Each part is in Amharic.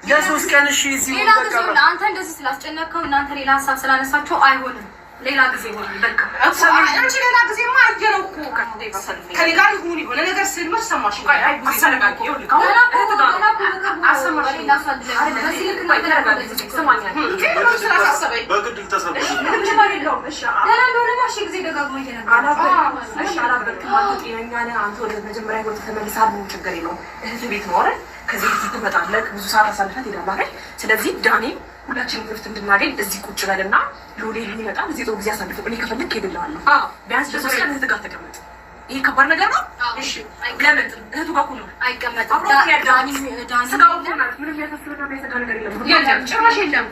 የሶስት ቀን እሺ ሲሆን በቃ አንተ እንደዚህ ስላስጨነቀው እናንተ ሌላ ሀሳብ ስላነሳቸው አይሆንም። ሌላ ጊዜ ሆነ በቃ አንቺ ሌላ ጊዜማ አየረው እኮ ከኔ ጋር ይሁን የሆነ ነገር ስልመሽ ሰማሽ አሰረጋቂ ይሁን ከዚህ ትመጣለህ ብዙ ሰዓት አሳልፈት ሄዳለህ። ስለዚህ ዳኒ ሁላችንም ግፍት እንድናገኝ እዚህ ቁጭ በልና ሎሌ ይመጣል። እዚህ ጥሩ ጊዜ አሳልፈን እኔ ከፈለክ ሄድልሃለሁ። ቢያንስ ለሶስት ቀን እህት ጋር ተቀመጥ። ይሄ ከባድ ነገር ነው። እሺ ለምን እህቱ ጋር ሁሉ አይቀመጥም? ዳኒ ስጋው ሆናል። ምንም ያሳስብና የሚያሰጋ ነገር የለም። ጭራሽ የለም።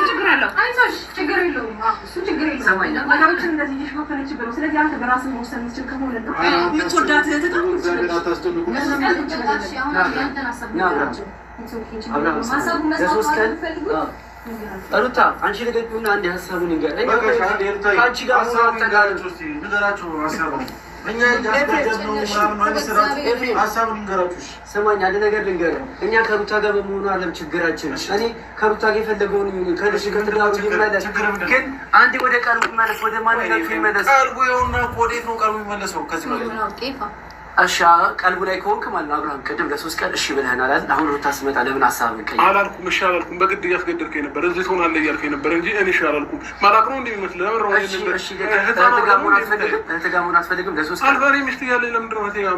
ችግር አለው። አይዞሽ ችግር የለውም። እሱ ችግር የለውም። ነገሮችን እንደዚህ እየሸፋፈነች ብለው ስለዚህ አንተ በራስህ መወሰን የምትችል ከሆነ ነው የምትወዳት እህት ጋር ሩታ አንቺ ለገቡና አንድ ሀሳቡን እንገር አንቺ ጋር እኛ ያስገደድነው ሀሳቡን እንገራችሁ። ስማኝ አንድ ነገር ልንገርህ። እኛ ከሩታ ጋር በመሆኑ አለም ችግራችን። እኔ ከሩታ ጋር የፈለገውን ከልጅ ከትዳሩ ይመለስ፣ ግን አንዴ ወደ ቀልቡ ይመለስ፣ ወደ ማንነቱ ይመለስ። ቀልቡ የሆነ ወዴት ነው ቀልቡ የሚመለሰው? ከዚህ በላይ እሺ ቀልቡ ላይ ከሆንክ ማለት ነው። አብርሃም ቅድም ለሶስት ቀን እሺ ብለህናል አይደል? አሁን ሩታ ስመጣ ለምን ሀሳብን ቀይረህ? አላልኩም። እሺ አላልኩም። በግድ እያስገደድከኝ ነበር። እዚህ ትሆናለህ እያልከኝ ነበር እንጂ እኔ እሺ አላልኩም። ማላቅ ነው እንደሚመስል ለምን ነው? እሺ እህት ጋር መሆን አትፈልግም? ለሶስት ቀን አልባሪ ሚስት እያለኝ ለምንድን ነው እህቴ ጋር